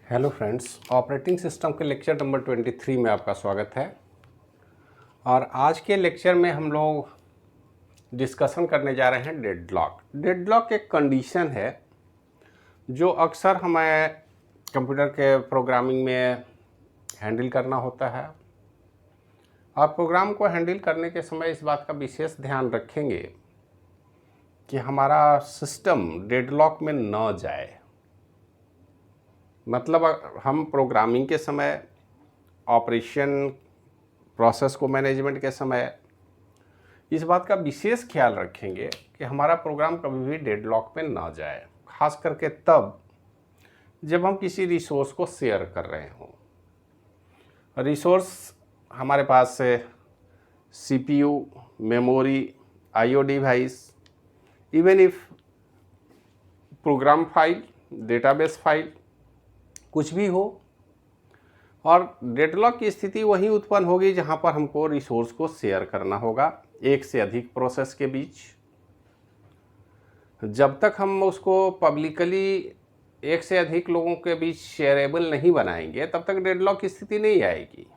Hello friends, operating system के lecture number 23 में आपका स्वागत है। और आज के लेक्चर में हम लोग डिस्कशन करने जा रहे हैं डेडलॉक। डेडलॉक एक कंडीशन है जो अक्सर हमें कंप्यूटर के प्रोग्रामिंग में हैंडल करना होता है। और प्रोग्राम को हैंडल करने के समय इस बात का विशेष ध्यान रखेंगे कि हमारा सिस्टम डेडलॉक में न जाए। मतलब हम प्रोग्रामिंग के समय, ऑपरेशन प्रोसेस को मैनेजमेंट के समय इस बात का विशेष ख्याल रखेंगे कि हमारा प्रोग्राम कभी भी डेडलॉक में ना जाए, खास करके तब जब हम किसी रिसोर्स को शेयर कर रहे हों। रिसोर्स हमारे पास से CPU, memory, IO device, even if program file, database file, कुछ भी हो। और डेडलॉक की स्थिति वहीं उत्पन्न होगी जहां पर हमको रिसोर्स को शेयर करना होगा एक से अधिक प्रोसेस के बीच। जब तक हम उसको पब्लिकली एक से अधिक लोगों के बीच शेयरेबल नहीं बनाएंगे तब तक डेडलॉक की स्थिति नहीं आएगी।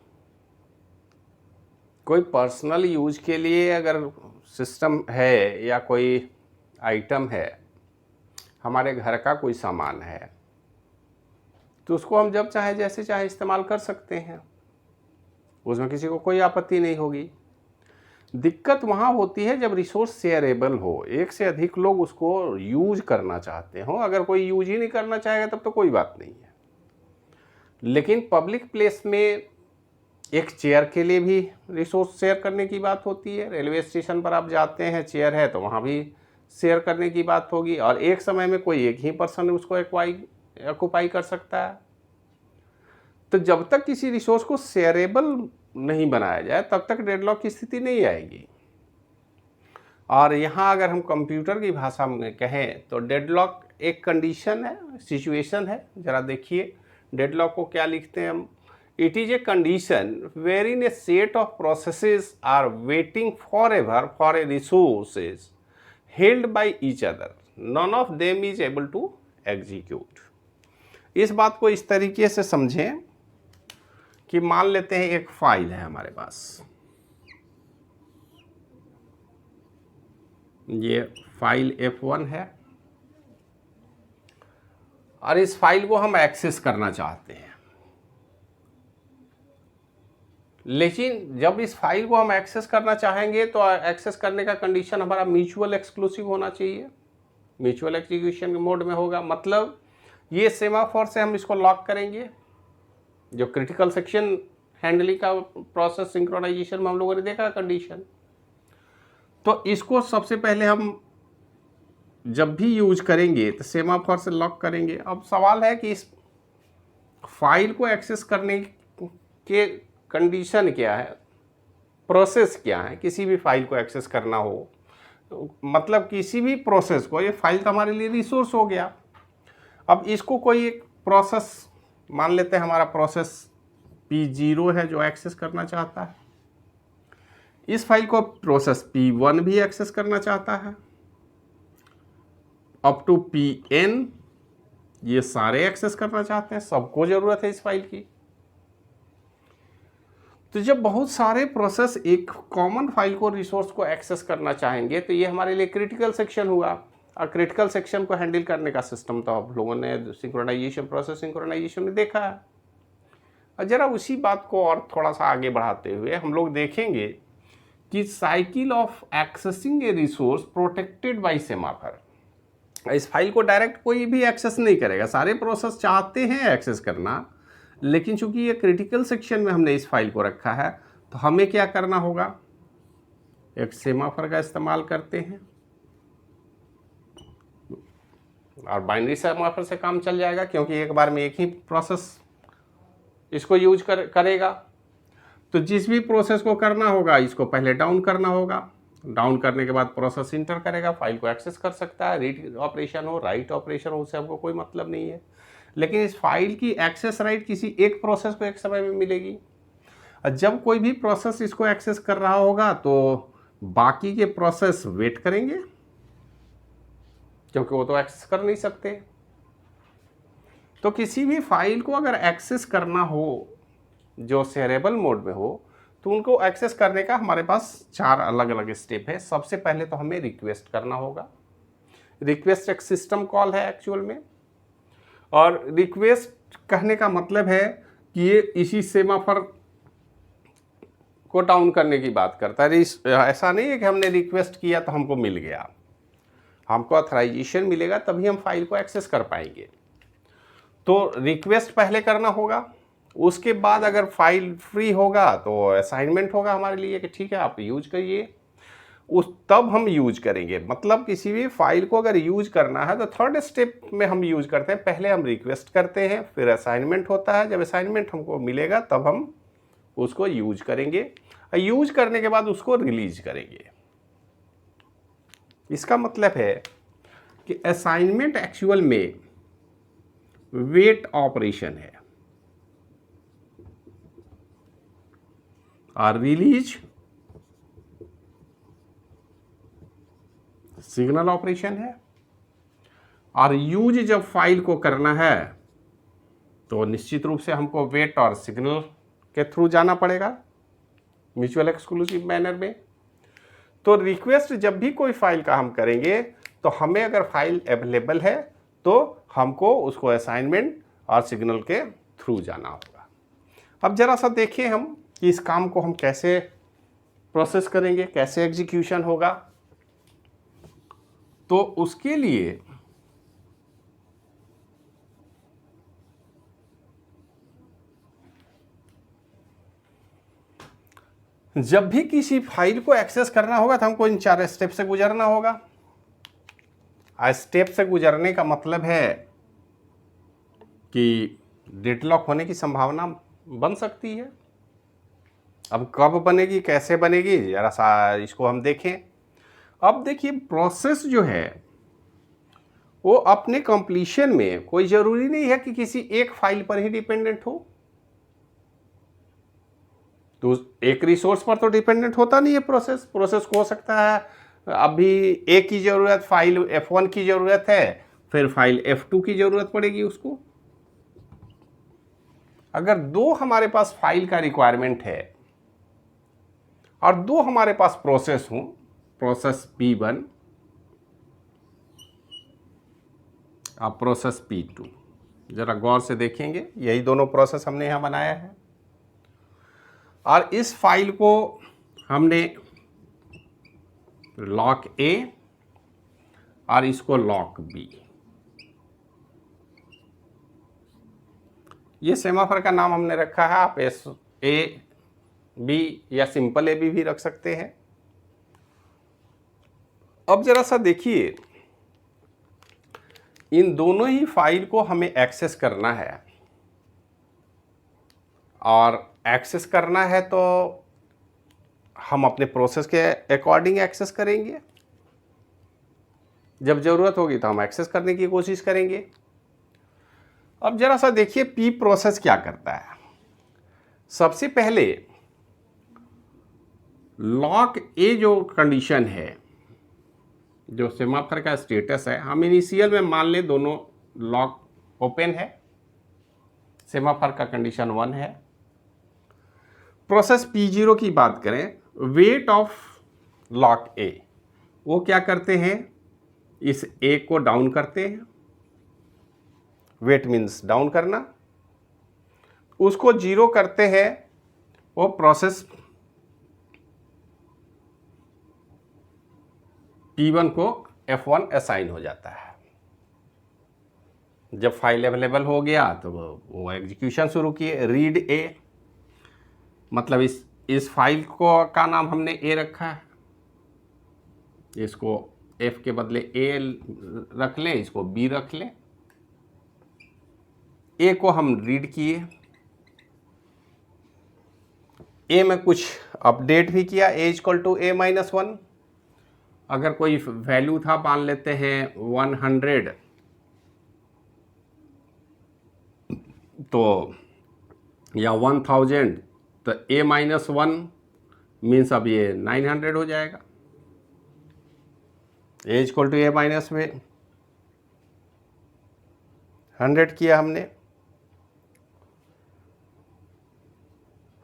कोई पर्सनल यूज के लिए अगर सिस्टम है या कोई आइटम है, हमारे घर का कोई सामान है, तो उसको हम जब चाहे जैसे चाहे इस्तेमाल कर सकते हैं, उसमें किसी को कोई आपत्ति नहीं होगी। दिक्कत वहाँ होती है जब रिसोर्स शेयरेबल हो, एक से अधिक लोग उसको यूज करना चाहते हो। अगर कोई यूज ही नहीं करना चाहेगा तब तो कोई बात नहीं है। लेकिन पब्लिक प्लेस में एक चेयर के लिए भी रिसोर्स शेयर करने की बात होती है। रेलवे स्टेशन पर आप जाते हैं, चेयर है तो वहाँ भी शेयर करने की बात होगी। और एक समय में कोई एक ही पर्सन उसको ऑक्युपाई कर सकता है। तो जब तक किसी रिसोर्स को शेयरेबल नहीं बनाया जाए तब तक डेडलॉक की स्थिति नहीं आएगी। और यहाँ अगर हम कंप्यूटर की भाषा में कहें तो डेडलॉक एक कंडीशन है, सिचुएशन है। ज़रा देखिए डेडलॉक को क्या लिखते हैं हम। It is a condition where in a set of processes are waiting for ever for a resources held by each other, none of them is able to execute. इस बात को इस तरीके से समझें कि मान लेते हैं एक फाइल है हमारे पास, ये फाइल F1 है और इस फाइल को हम एक्सेस करना चाहते हैं। लेकिन जब इस फाइल को हम एक्सेस करना चाहेंगे तो एक्सेस करने का कंडीशन हमारा म्यूचुअल एक्सक्लूसिव होना चाहिए, म्यूचुअल एग्जीक्यूशन मोड में होगा। मतलब ये सेमाफोर से हम इसको लॉक करेंगे, जो क्रिटिकल सेक्शन हैंडलिंग का प्रोसेस सिंक्रोनाइजेशन में हम लोगों ने देखा कंडीशन। तो इसको सबसे पहले हम जब भी यूज करेंगे तो सेमाफोर से लॉक करेंगे। अब सवाल है कि इस फाइल को एक्सेस करने के कंडीशन क्या है, प्रोसेस क्या है। किसी भी फाइल को एक्सेस करना हो तो मतलब किसी भी प्रोसेस को, ये फाइल तो हमारे लिए रिसोर्स हो गया। अब इसको कोई एक प्रोसेस मान लेते हैं, हमारा प्रोसेस P0 है जो एक्सेस करना चाहता है। इस फाइल को प्रोसेस P1 भी एक्सेस करना चाहता है, अप टू Pn ये सारे एक्सेस करना चाहते हैं, सबको ज़रूरत है इस फाइल की। तो जब बहुत सारे प्रोसेस एक कॉमन फाइल को, रिसोर्स को एक्सेस करना चाहेंगे तो ये हमारे लिए क्रिटिकल सेक्शन हुआ। और क्रिटिकल सेक्शन को हैंडल करने का सिस्टम तो आप लोगों ने सिंक्रोनाइजेशन, प्रोसेस सिंक्रोनाइजेशन में देखा है। और ज़रा उसी बात को और थोड़ा सा आगे बढ़ाते हुए हम लोग देखेंगे कि cycle of accessing A resource protected by semaphore. इस फाइल को डायरेक्ट कोई भी एक्सेस नहीं करेगा, सारे प्रोसेस चाहते हैं एक्सेस करना, लेकिन चूंकि ये क्रिटिकल सेक्शन में हमने इस फाइल को रखा है तो हमें क्या करना होगा, एक सेमाफोर का इस्तेमाल करते हैं और बाइनरी सेमाफोर से काम चल जाएगा, क्योंकि एक बार में एक ही प्रोसेस इसको यूज करेगा। तो जिस भी प्रोसेस को करना होगा इसको पहले डाउन करना होगा। डाउन करने के बाद प्रोसेस इंटर करेगा, फाइल को एक्सेस कर सकता है। रीड ऑपरेशन हो, राइट ऑपरेशन हो, उससे हमको कोई मतलब नहीं है। लेकिन इस फाइल की एक्सेस राइट किसी एक प्रोसेस को एक समय में मिलेगी। और जब कोई भी प्रोसेस इसको एक्सेस कर रहा होगा तो बाकी के प्रोसेस वेट करेंगे, क्योंकि वो तो एक्सेस कर नहीं सकते। तो किसी भी फाइल को अगर एक्सेस करना हो जो शेयरेबल मोड में हो, तो उनको एक्सेस करने का हमारे पास 4 अलग अलग स्टेप है। सबसे पहले तो हमें रिक्वेस्ट करना होगा। रिक्वेस्ट एक सिस्टम कॉल है एक्चुअल में, और रिक्वेस्ट कहने का मतलब है कि ये इसी सेमाफोर को डाउन करने की बात करता है। ऐसा नहीं है कि हमने रिक्वेस्ट किया तो हमको मिल गया। हमको ऑथराइजेशन मिलेगा तभी हम फाइल को एक्सेस कर पाएंगे। तो रिक्वेस्ट पहले करना होगा, उसके बाद अगर फाइल फ्री होगा तो असाइनमेंट होगा हमारे लिए कि ठीक है आप यूज करिए, तब हम यूज करेंगे। मतलब किसी भी फाइल को अगर यूज करना है तो थर्ड स्टेप में हम यूज करते हैं। पहले हम रिक्वेस्ट करते हैं, फिर असाइनमेंट होता है। जब असाइनमेंट हमको मिलेगा तब हम उसको यूज करेंगे, यूज करने के बाद उसको रिलीज करेंगे। इसका मतलब है कि असाइनमेंट एक्चुअल में वेट ऑपरेशन है और रिलीज सिग्नल ऑपरेशन है। और यूज जब फाइल को करना है तो निश्चित रूप से हमको वेट और सिग्नल के थ्रू जाना पड़ेगा म्यूचुअल एक्सक्लूसिव मैनर में। तो रिक्वेस्ट जब भी कोई फाइल का हम करेंगे तो हमें अगर फाइल अवेलेबल है तो हमको उसको असाइनमेंट और सिग्नल के थ्रू जाना होगा। अब जरा सा देखिए हम कि इस काम को हम कैसे प्रोसेस करेंगे, कैसे एग्जीक्यूशन होगा। तो उसके लिए जब भी किसी फाइल को एक्सेस करना होगा तो हमको इन 4 स्टेप से गुजरना होगा। स्टेप से गुजरने का मतलब है कि डेडलॉक होने की संभावना बन सकती है। अब कब बनेगी, कैसे बनेगी, जरा सा इसको हम देखें। अब देखिए प्रोसेस जो है वो अपने कंप्लीशन में कोई ज़रूरी नहीं है कि किसी एक फाइल पर ही डिपेंडेंट हो। तो एक रिसोर्स पर तो डिपेंडेंट होता नहीं है प्रोसेस को हो सकता है अभी ए की ज़रूरत, फाइल F1 की ज़रूरत है, फिर फाइल F2 की ज़रूरत पड़ेगी उसको। अगर 2 हमारे पास फाइल का रिक्वायरमेंट है और 2 हमारे पास प्रोसेस हों, प्रोसेस P1 और प्रोसेस P2, ज़रा गौर से देखेंगे, यही दोनों प्रोसेस हमने यहाँ बनाया है। और इस फाइल को हमने लॉक A और इसको लॉक B, ये सेमाफोर का नाम हमने रखा है। आप A-B या सिंपल AB भी रख सकते हैं। अब जरा सा देखिए, इन दोनों ही फाइल को हमें एक्सेस करना है, और एक्सेस करना है तो हम अपने प्रोसेस के अकॉर्डिंग एक्सेस करेंगे। जब ज़रूरत होगी तो हम एक्सेस करने की कोशिश करेंगे। अब जरा सा देखिए P प्रोसेस क्या करता है। सबसे पहले लॉक A जो कंडीशन है, जो सेमाफोर का स्टेटस है, हम इनिशियल में मान लें दोनों लॉक ओपन है, सेमाफोर का कंडीशन 1 है। प्रोसेस P0 की बात करें, वेट ऑफ लॉक A, वो क्या करते हैं, इस A को डाउन करते हैं। वेट मीन्स डाउन करना, उसको 0 करते हैं, वो प्रोसेस P1 को F1 असाइन हो जाता है। जब फाइल अवेलेबल हो गया तो वो एग्जीक्यूशन शुरू किए। रीड A, मतलब इस फाइल को का नाम हमने A रखा है, इसको F के बदले A रख लें, इसको B रख लें। A को हम रीड किए, A में कुछ अपडेट भी किया, A = A-1। अगर कोई वैल्यू था, मान लेते हैं 100, तो या 1000, तो A-1 मीन्स अब ये 900 हो जाएगा। A = A-, 100 किया हमने।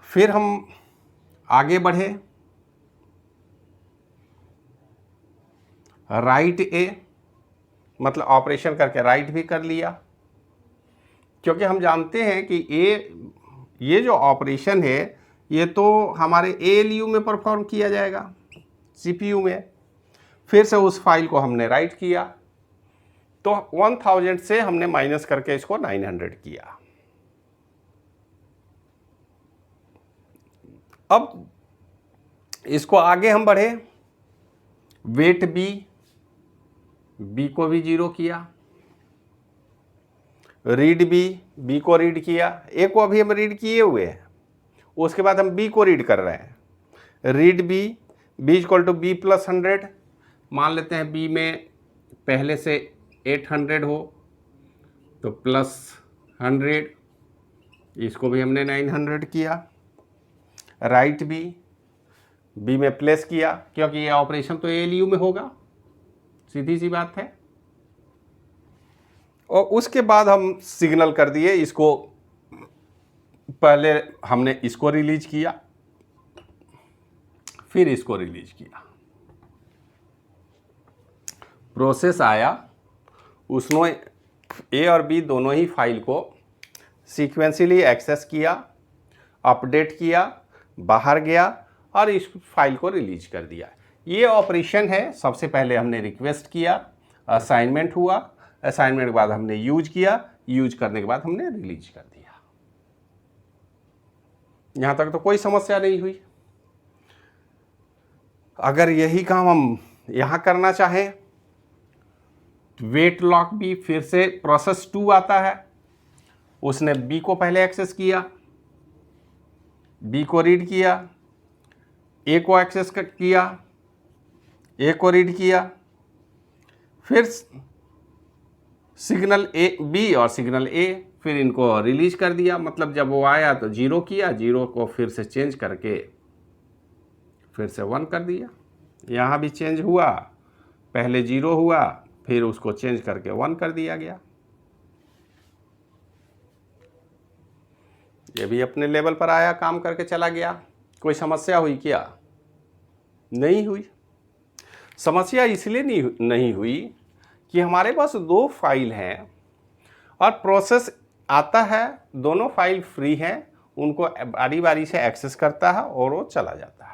फिर हम आगे बढ़े, राइट ए, मतलब ऑपरेशन करके राइट भी कर लिया, क्योंकि हम जानते हैं कि ये जो ऑपरेशन है ये तो हमारे ALU में परफॉर्म किया जाएगा, CPU में। फिर से उस फाइल को हमने राइट किया, तो 1000 से हमने माइनस करके इसको 900 किया। अब इसको आगे हम बढ़े, वेट बी को भी 0 किया, रीड बी को रीड किया, ए को अभी हम रीड किए हुए हैं, उसके बाद हम बी को रीड कर रहे हैं। Read B equal to B plus 100, मान लेते हैं बी में पहले से 800 हो तो प्लस 100, इसको भी हमने 900 किया। राइट बी में प्लेस किया, क्योंकि ये ऑपरेशन तो ALU में होगा, सीधी सी बात है। और उसके बाद हम सिग्नल कर दिए इसको, पहले हमने इसको रिलीज किया, फिर इसको रिलीज किया। प्रोसेस आया, उसने ए और बी दोनों ही फाइल को सीक्वेंशियली एक्सेस किया, अपडेट किया, बाहर गया और इस फाइल को रिलीज कर दिया। ये ऑपरेशन है। सबसे पहले हमने रिक्वेस्ट किया, असाइनमेंट हुआ, असाइनमेंट के बाद हमने यूज किया, यूज करने के बाद हमने रिलीज कर दिया। यहां तक तो कोई समस्या नहीं हुई। अगर यही काम हम यहां करना चाहें, वेट लॉक भी फिर से प्रोसेस 2 आता है, उसने बी को पहले एक्सेस किया, बी को रीड किया, ए को एक्सेस किया, ए को रीड किया, फिर सिग्नल ए बी और सिग्नल ए, फिर इनको रिलीज कर दिया। मतलब जब वो आया तो 0 किया, 0 को फिर से चेंज करके फिर से 1 कर दिया। यहाँ भी चेंज हुआ, पहले 0 हुआ, फिर उसको चेंज करके 1 कर दिया गया। ये भी अपने लेवल पर आया, काम करके चला गया। कोई समस्या हुई क्या? नहीं हुई। समस्या इसलिए नहीं हुई कि हमारे पास 2 फाइल हैं और प्रोसेस आता है, दोनों फाइल फ्री हैं, उनको बारी बारी से एक्सेस करता है और वो चला जाता है।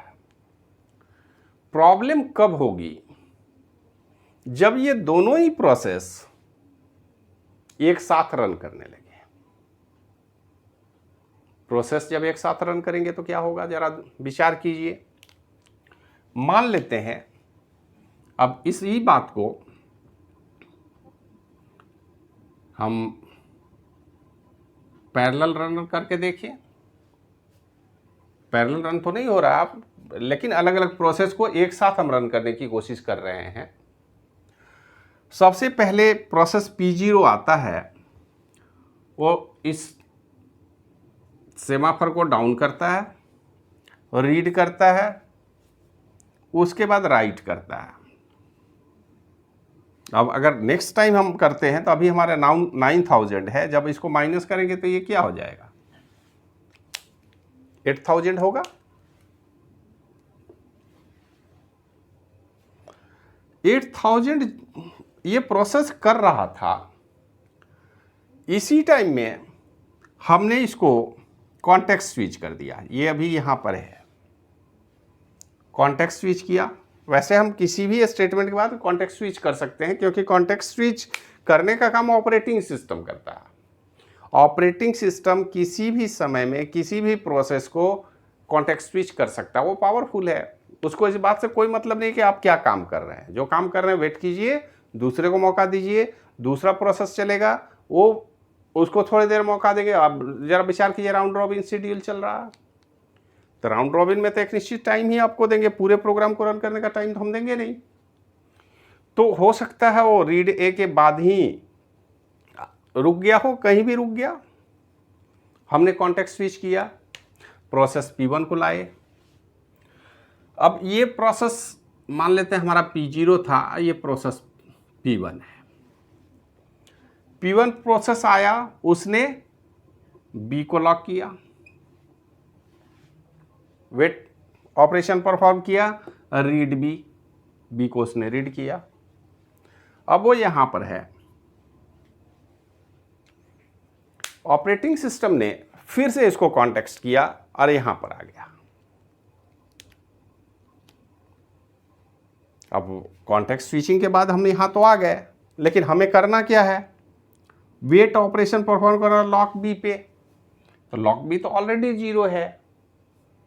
प्रॉब्लम कब होगी? जब ये दोनों ही प्रोसेस एक साथ रन करने लगे। प्रोसेस जब एक साथ रन करेंगे तो क्या होगा, जरा विचार कीजिए। मान लेते हैं, अब इसी बात को हम पैरेलल रन करके देखिए। पैरेलल रन तो नहीं हो रहा आप, लेकिन अलग अलग प्रोसेस को एक साथ हम रन करने की कोशिश कर रहे हैं। सबसे पहले प्रोसेस P0 आता है, वो इस सेमाफर को डाउन करता है, रीड करता है, उसके बाद राइट करता है। अब अगर नेक्स्ट टाइम हम करते हैं तो अभी हमारा 9000 है, जब इसको माइनस करेंगे तो ये क्या हो जाएगा, 8000 होगा। 8000 ये प्रोसेस कर रहा था। इसी टाइम में हमने इसको कॉन्टेक्स्ट स्विच कर दिया। ये अभी यहां पर है, कॉन्टेक्स्ट स्विच किया। वैसे हम किसी भी स्टेटमेंट के बाद कॉन्टेक्स्ट स्विच कर सकते हैं, क्योंकि कॉन्टेक्स्ट स्विच करने का काम ऑपरेटिंग सिस्टम करता है। ऑपरेटिंग सिस्टम किसी भी समय में किसी भी प्रोसेस को कॉन्टेक्स्ट स्विच कर सकता है, वो पावरफुल है। उसको इस बात से कोई मतलब नहीं कि आप क्या काम कर रहे हैं। जो काम कर रहे हैं वेट कीजिए, दूसरे को मौका दीजिए, दूसरा प्रोसेस चलेगा, वो उसको थोड़ी देर मौका देंगे। आप जरा विचार कीजिए, राउंड रॉबिन शेड्यूल चल रहा है, तो राउंड रॉबिन में तो एक निश्चित टाइम ही आपको देंगे, पूरे प्रोग्राम को रन करने का टाइम तो हम देंगे नहीं। तो हो सकता है वो रीड ए के बाद ही रुक गया हो, कहीं भी रुक गया। हमने कॉन्टेक्स्ट स्विच किया, प्रोसेस P1 को लाए। अब ये प्रोसेस मान लेते हैं हमारा P0 था, ये प्रोसेस P1 है। P1 प्रोसेस आया, उसने B को लॉक किया, वेट ऑपरेशन परफॉर्म किया, रीड बी को उसने रीड किया। अब वो यहां पर है, ऑपरेटिंग सिस्टम ने फिर से इसको कॉन्टेक्स्ट किया और यहां पर आ गया। अब कॉन्टेक्स्ट स्विचिंग के बाद हम यहां तो आ गए, लेकिन हमें करना क्या है, वेट ऑपरेशन परफॉर्म करना लॉक बी पे। तो लॉक बी तो ऑलरेडी 0 है,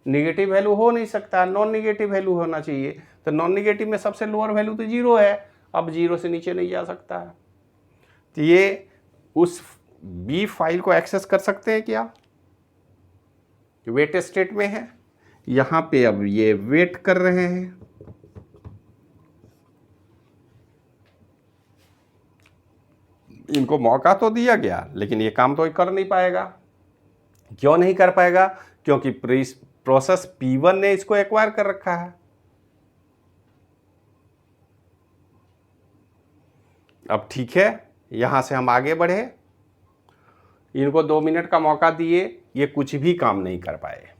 निगेटिव वैल्यू हो नहीं सकता, नॉन निगेटिव वैल्यू होना चाहिए। तो नॉन निगेटिव में सबसे लोअर वैल्यू तो 0 है, अब 0 से नीचे नहीं जा सकता है। तो ये उस बी फाइल को एक्सेस कर सकते हैं क्या, वेट स्टेट में है, यहां पे अब ये वेट कर रहे हैं। इनको मौका तो दिया गया, लेकिन ये काम तो कर नहीं पाएगा। क्यों नहीं कर पाएगा, क्योंकि प्रोसेस P1 ने इसको एक्वायर कर रखा है। अब ठीक है, यहां से हम आगे बढ़े, इनको 2 मिनट का मौका दिए, ये कुछ भी काम नहीं कर पाए।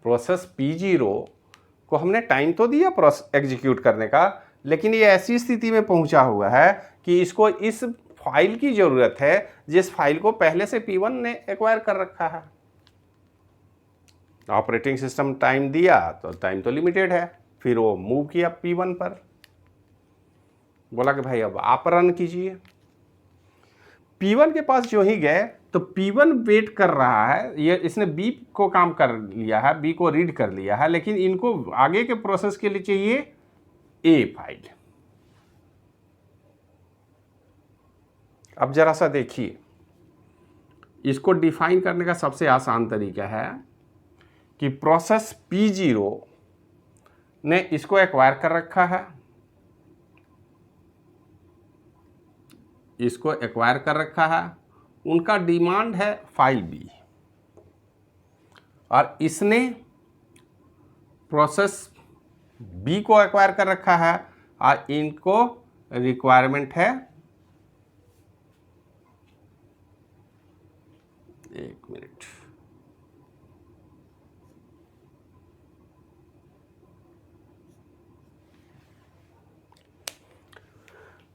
प्रोसेस P0 को हमने टाइम तो दिया प्रोसेस एग्जीक्यूट करने का, लेकिन ये ऐसी स्थिति में पहुंचा हुआ है कि इसको इस फाइल की जरूरत है जिस फाइल को पहले से P1 ने एक्वायर कर रखा है। ऑपरेटिंग सिस्टम टाइम दिया तो टाइम तो लिमिटेड है, फिर वो मूव किया P1 पर, बोला कि भाई अब आप रन कीजिए। P1 के पास जो ही गए तो P1 वेट कर रहा है, ये इसने B को काम कर लिया है, B को रीड कर लिया है, लेकिन इनको आगे के प्रोसेस के लिए चाहिए A फाइल। अब जरा सा देखिए, इसको डिफाइन करने का सबसे आसान तरीका है कि प्रोसेस P0 ने इसको एक्वायर कर रखा है, इसको एक्वायर कर रखा है, उनका डिमांड है फाइल B, और इसने प्रोसेस B को एक्वायर कर रखा है और इनको रिक्वायरमेंट है, एक मिनट,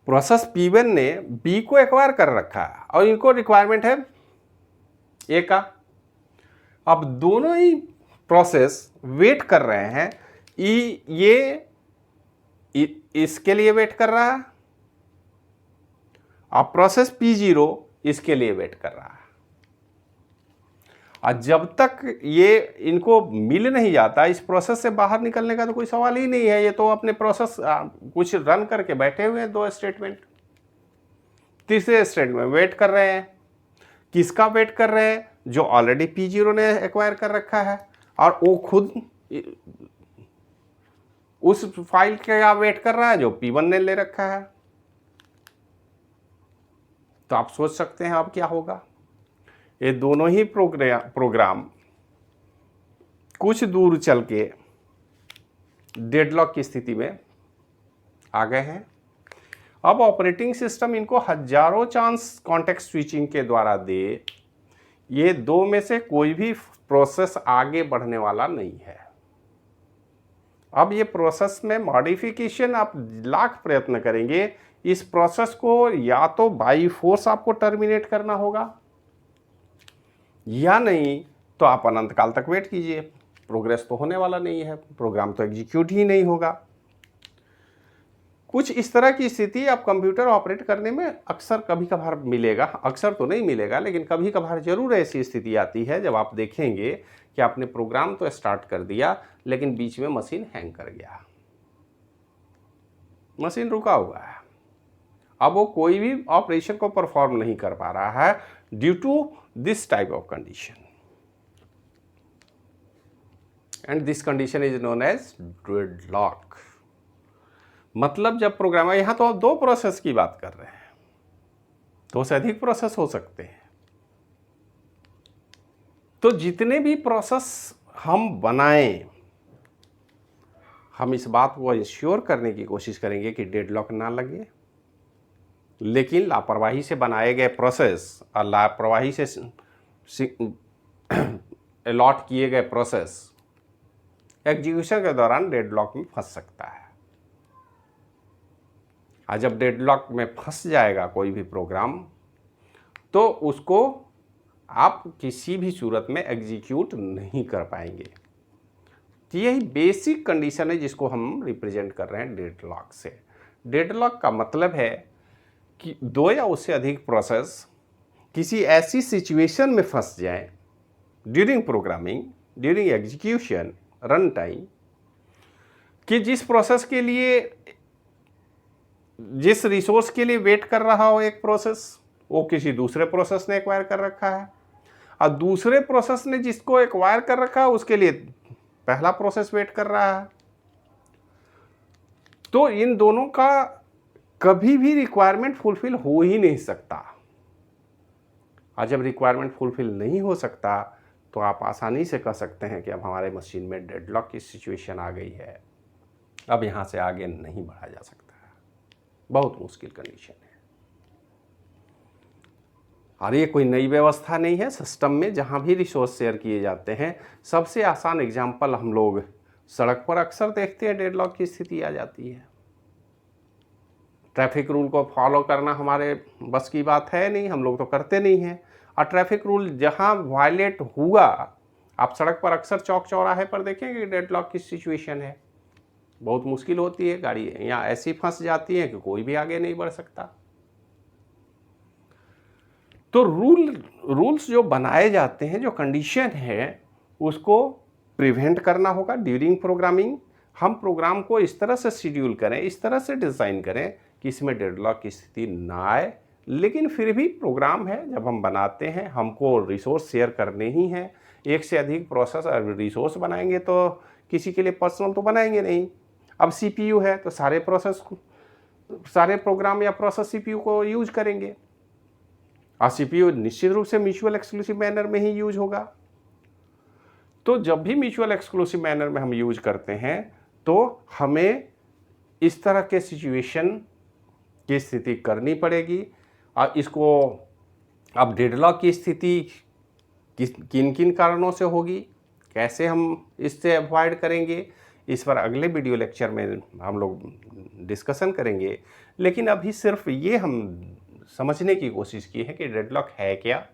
प्रोसेस P1 ने B को एक्वायर कर रखा है और इनको रिक्वायरमेंट है A का। अब दोनों ही प्रोसेस वेट कर रहे हैं, ये इसके लिए वेट कर रहा है, अब प्रोसेस P0 इसके लिए वेट कर रहा है। और जब तक ये इनको मिल नहीं जाता, इस प्रोसेस से बाहर निकलने का तो कोई सवाल ही नहीं है। ये तो अपने प्रोसेस कुछ रन करके बैठे हुए हैं, 2 स्टेटमेंट, तीसरे स्टेटमेंट वेट कर रहे हैं। किसका वेट कर रहे हैं, जो ऑलरेडी P0 ने एक्वायर कर रखा है, और वो खुद उस फाइल का वेट कर रहा है जो P1 ने ले रखा है। तो आप सोच सकते हैं अब क्या होगा। ये दोनों ही प्रोग्राम कुछ दूर चल के डेडलॉक की स्थिति में आ गए हैं। अब ऑपरेटिंग सिस्टम इनको हजारों चांस कॉन्टेक्स्ट स्विचिंग के द्वारा दे, ये 2 में से कोई भी प्रोसेस आगे बढ़ने वाला नहीं है। अब ये प्रोसेस में मॉडिफिकेशन आप लाख प्रयत्न करेंगे, इस प्रोसेस को या तो बाई फोर्स आपको टर्मिनेट करना होगा, या नहीं तो आप अनंत काल तक वेट कीजिए, प्रोग्रेस तो होने वाला नहीं है, प्रोग्राम तो एग्जीक्यूट ही नहीं होगा। कुछ इस तरह की स्थिति आप कंप्यूटर ऑपरेट करने में अक्सर कभी कभार मिलेगा, अक्सर तो नहीं मिलेगा लेकिन कभी कभार जरूर ऐसी स्थिति आती है जब आप देखेंगे कि आपने प्रोग्राम तो स्टार्ट कर दिया लेकिन बीच में मशीन हैंग कर गया, मशीन रुका हुआ है, अब वो कोई भी ऑपरेशन को परफॉर्म नहीं कर पा रहा है due to this type of condition, and this condition is known as deadlock. मतलब जब प्रोग्रामर, यहां तो आप 2 प्रोसेस की बात कर रहे हैं, 2 से अधिक प्रोसेस हो सकते हैं, तो जितने भी प्रोसेस हम बनाएं, हम इस बात को इंश्योर करने की कोशिश करेंगे कि डेडलॉक ना लगे, लेकिन लापरवाही से बनाए गए प्रोसेस और लापरवाही से अलॉट किए गए प्रोसेस एग्जीक्यूशन के दौरान डेडलॉक में फंस सकता है। और जब डेडलॉक में फंस जाएगा कोई भी प्रोग्राम, तो उसको आप किसी भी सूरत में एग्जीक्यूट नहीं कर पाएंगे। तो यही बेसिक कंडीशन है जिसको हम रिप्रेजेंट कर रहे हैं डेडलॉक से। डेडलॉक का मतलब है कि दो या उससे अधिक प्रोसेस किसी ऐसी सिचुएशन में फंस जाएं during programming, during execution, run time, कि जिस प्रोसेस के लिए, जिस रिसोर्स के लिए वेट कर रहा हो एक प्रोसेस, वो किसी दूसरे प्रोसेस ने एक्वायर कर रखा है, और दूसरे प्रोसेस ने जिसको एक्वायर कर रखा है उसके लिए पहला प्रोसेस वेट कर रहा है। तो इन दोनों का कभी भी रिक्वायरमेंट फुलफिल हो ही नहीं सकता। और जब रिक्वायरमेंट फुलफिल नहीं हो सकता तो आप आसानी से कह सकते हैं कि अब हमारे मशीन में डेडलॉक की सिचुएशन आ गई है, अब यहाँ से आगे नहीं बढ़ा जा सकता है। बहुत मुश्किल कंडीशन है। और ये कोई नई व्यवस्था नहीं है सिस्टम में। जहाँ भी रिसोर्स शेयर किए जाते हैं, सबसे आसान एग्जाम्पल हम लोग सड़क पर अक्सर देखते हैं, डेडलॉक की स्थिति आ जाती है। ट्रैफिक रूल को फॉलो करना हमारे बस की बात है नहीं, हम लोग तो करते नहीं हैं। और ट्रैफिक रूल जहाँ वायलेट हुआ, आप सड़क पर अक्सर चौक चौराहे पर देखेंगे डेडलॉक की सिचुएशन है। बहुत मुश्किल होती है, गाड़ी यहाँ ऐसी फंस जाती है कि कोई भी आगे नहीं बढ़ सकता। तो रूल्स जो बनाए जाते हैं, जो कंडीशन है, उसको प्रिवेंट करना होगा ड्यूरिंग प्रोग्रामिंग। हम प्रोग्राम को इस तरह से शेड्यूल करें, इस तरह से डिज़ाइन करें कि इसमें डेडलॉक की स्थिति ना आए। लेकिन फिर भी प्रोग्राम है, जब हम बनाते हैं हमको रिसोर्स शेयर करने ही हैं। एक से अधिक प्रोसेस रिसोर्स बनाएंगे तो किसी के लिए पर्सनल तो बनाएंगे नहीं। अब CPU है तो सारे प्रोग्राम या प्रोसेस CPU को यूज करेंगे, और CPU निश्चित रूप से म्यूचुअल एक्सक्लूसिव मैनर में ही यूज होगा। तो जब भी म्यूचुअल एक्सक्लूसिव मैनर में हम यूज करते हैं तो हमें इस तरह के सिचुएशन की स्थिति करनी पड़ेगी। और इसको, अब डेडलॉक की स्थिति किन किन कारणों से होगी, कैसे हम इससे अवॉइड करेंगे, इस पर अगले वीडियो लेक्चर में हम लोग डिस्कशन करेंगे। लेकिन अभी सिर्फ ये हम समझने की कोशिश की है कि डेडलॉक है क्या,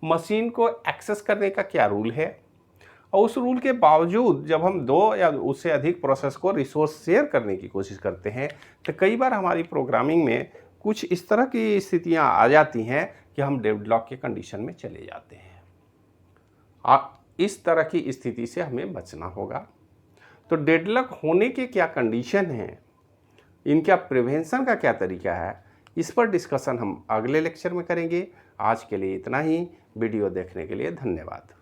मशीन को एक्सेस करने का क्या रूल है, और उस रूल के बावजूद जब हम दो या उससे अधिक प्रोसेस को रिसोर्स शेयर करने की कोशिश करते हैं तो कई बार हमारी प्रोग्रामिंग में कुछ इस तरह की स्थितियां आ जाती हैं कि हम डेडलॉक के कंडीशन में चले जाते हैं। इस तरह की स्थिति से हमें बचना होगा। तो डेडलॉक होने के क्या कंडीशन हैं, इनका प्रिवेंशन का क्या तरीका है, इस पर डिस्कशन हम अगले लेक्चर में करेंगे। आज के लिए इतना ही। वीडियो देखने के लिए धन्यवाद।